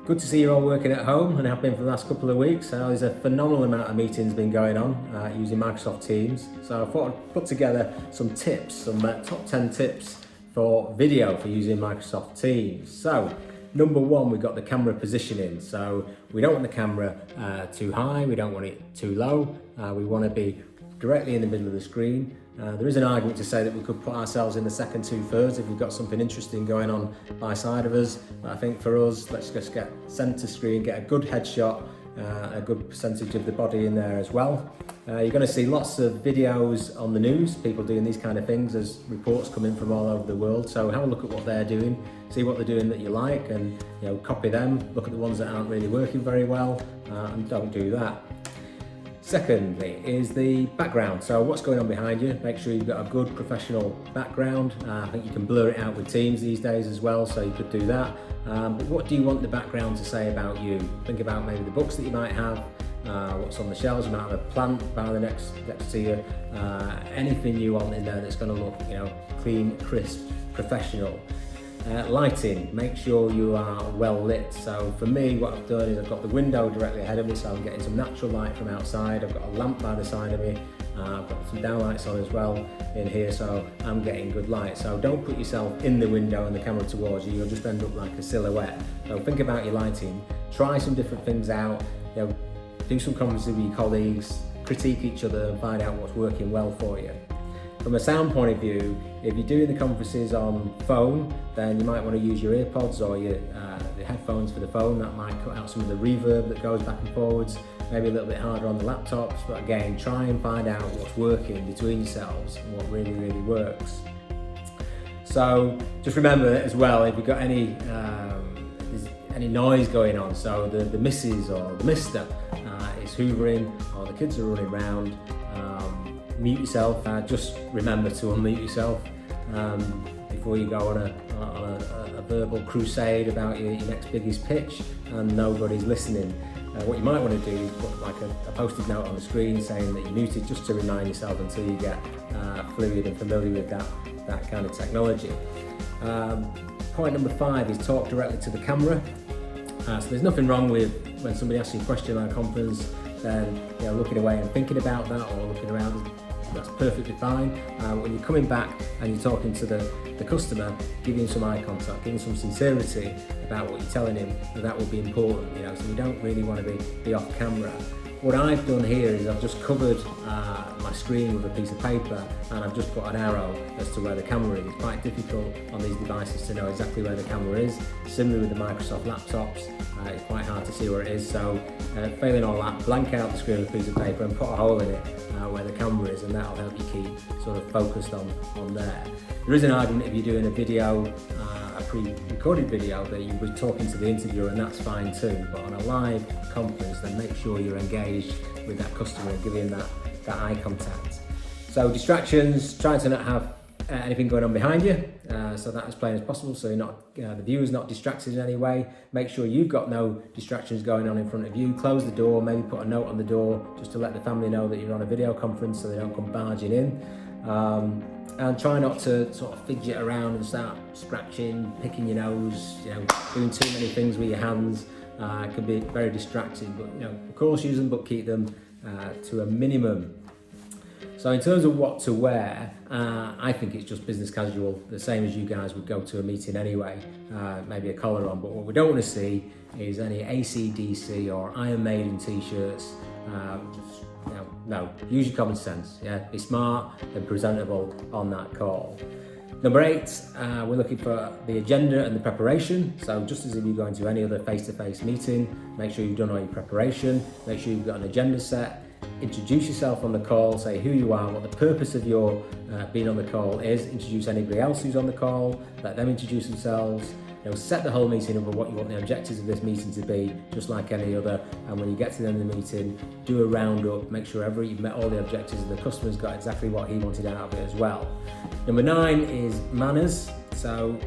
Good to see you all working at home and have been for the last couple of weeks. I know there's a phenomenal amount of meetings been going on using Microsoft Teams. So I thought I'd put together some tips, some top 10 tips for video for using Microsoft Teams. So number one, we've got the camera positioning. So we don't want the camera too high, we don't want it too low. We want to be directly in the middle of the screen. There is an argument to say that we could put ourselves in the second 2/3 if we've got something interesting going on by side of us. But I think for us, let's just get centre screen, get a good headshot, a good percentage of the body in there as well. You're going to see lots of videos on the news, people doing these kind of things as reports come in from all over the world. So have a look at what they're doing, see what they're doing that you like, and copy them. Look at the ones that aren't really working very well, and don't do that. Secondly is the background. So what's going on behind you? Make sure you've got a good professional background. I think you can blur it out with Teams these days as well, so you could do that. But what do you want the background to say about you? Think about maybe the books that you might have, what's on the shelves. You might have a plant by the next to you. Anything you want in there that's going to look, clean, crisp, professional. Lighting, make sure you are well lit. So for me, what I've done is I've got the window directly ahead of me, so I'm getting some natural light from outside. I've got a lamp by the side of me. I've got some downlights on as well in here, so I'm getting good light. So don't put yourself in the window and the camera towards you, you'll just end up like a silhouette. So think about your lighting, try some different things out, do some conversations with your colleagues, critique each other and find out what's working well for you. From a sound point of view, if you're doing the conferences on phone, then you might want to use your earpods or your the headphones for the phone. That might cut out some of the reverb that goes back and forwards, maybe a little bit harder on the laptops, but again, try and find out what's working between yourselves and what really, really works. So just remember as well, if you've got any noise going on, so the missus or the mister is hoovering or the kids are running around, mute yourself. Just remember to unmute yourself before you go on a verbal crusade about your next biggest pitch and nobody's listening. What you might want to do is put like a post-it note on the screen saying that you're muted, just to remind yourself until you get fluid and familiar with that kind of technology. Point number 5 is talk directly to the camera. So there's nothing wrong with when somebody asks you a question on a conference, then looking away and thinking about that, or looking around. That's perfectly fine. When you're coming back and you're talking to the customer, giving some eye contact, giving some sincerity about what you're telling him, that will be important. So you don't really want to be off camera. What I've done here is I've just covered my screen with a piece of paper and I've just put an arrow as to where the camera is. It's quite difficult on these devices to know exactly where the camera is. Similar with the Microsoft laptops, it's quite hard to see where it is. So failing all that, blank out the screen with a piece of paper and put a hole in it where the camera is, and that'll help you keep sort of focused on there. There is an argument if you're doing a video, a pre-recorded video, that you were talking to the interviewer, and that's fine too. But on a live conference, then make sure you're engaged with that customer and giving that eye contact. So distractions, try to not have anything going on behind you, so that as plain as possible, so you're not the viewer's not distracted in any way. Make sure you've got no distractions going on in front of you. Close the door, maybe put a note on the door just to let the family know that you're on a video conference so they don't come barging in. And try not to sort of fidget around and start scratching, picking your nose, doing too many things with your hands. It can be very distracting, but of course use them, but keep them to a minimum. So in terms of what to wear, I think it's just business casual, the same as you guys would go to a meeting anyway, maybe a collar on, but what we don't want to see is any AC/DC or Iron Maiden t-shirts. No, use your common sense, be smart and presentable on that call. Number 8, we're looking for the agenda and the preparation. So just as if you're going to any other face-to-face meeting, make sure you've done all your preparation, make sure you've got an agenda set. Introduce yourself on the call, say who you are, what the purpose of your being on the call is, introduce anybody else who's on the call, let them introduce themselves, set the whole meeting up with what you want the objectives of this meeting to be, just like any other, and when you get to the end of the meeting, do a roundup, make sure you've met all the objectives and the customer's got exactly what he wanted out of it as well. Number 9 is manners. So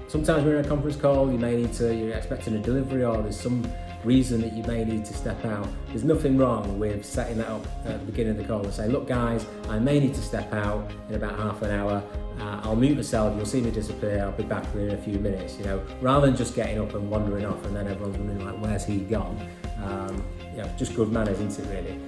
sometimes when you're in a conference call, you're expecting a delivery, or there's some reason that you may need to step out, there's nothing wrong with setting that up at the beginning of the call and say, look guys, I may need to step out in about half an hour. I'll mute myself, you'll see me disappear, I'll be back within a few minutes, you know, rather than just getting up and wandering off and then everyone's wondering like, where's he gone? You know, just good manners, isn't it really?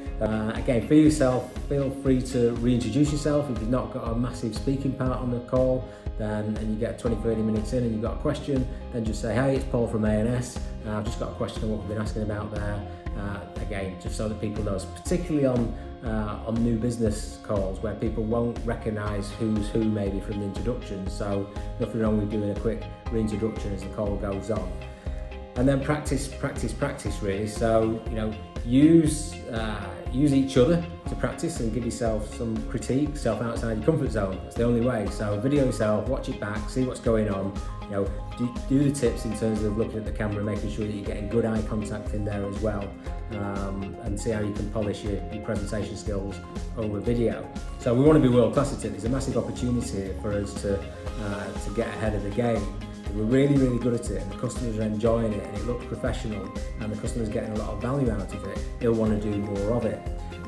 Again, for yourself, feel free to reintroduce yourself. If you've not got a massive speaking part on the call, then and you get 20-30 minutes in and you've got a question, then just say, hey, it's Paul from A&S. I've just got a question on what we've been asking about there. Again, just so that people know, particularly on new business calls where people won't recognise who's who maybe from the introduction. So nothing wrong with doing a quick reintroduction as the call goes on. And then practice really. So, you know, use each other to practice and give yourself some critique, self outside your comfort zone. That's the only way. So video yourself, watch it back, see what's going on. You know, do the tips in terms of looking at the camera, making sure that you're getting good eye contact in there as well, and see how you can polish your presentation skills over video. So we want to be world class at it. There's a massive opportunity for us to get ahead of the game. We're really, really good at it and the customers are enjoying it and it looks professional and the customer's getting a lot of value out of it. They'll want to do more of it.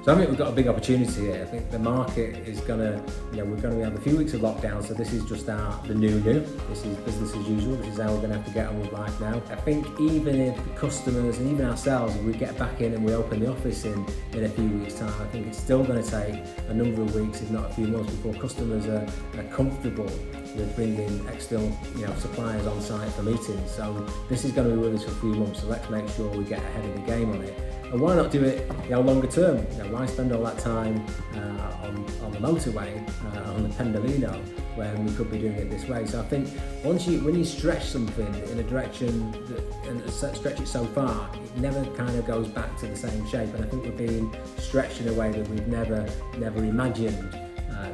So I think we've got a big opportunity here. I think the market is gonna, you know, we're going to have a few weeks of lockdown, so this is just the new. This is business as usual. This is how we're going to have to get on with life now. I think even if the customers and even ourselves, if we get back in and we open the office in a few weeks' time, I think it's still going to take a number of weeks, if not a few months, before customers are comfortable with bringing external, you know, suppliers on site for meetings. So this is going to be with us for a few months. So let's make sure we get ahead of the game on it. And why not do it, you know, longer term? You know, why spend all that time on the motorway, on the Pendolino, when we could be doing it this way? So I think when you stretch something in a direction and stretch it so far, it never kind of goes back to the same shape. And I think we're being stretched in a way that we've never imagined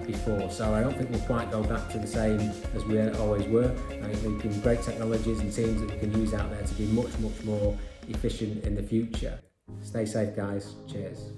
before. So I don't think we'll quite go back to the same as we always were. I think there's great technologies and teams that we can use out there to be much more efficient in the future. Stay safe, guys. Cheers.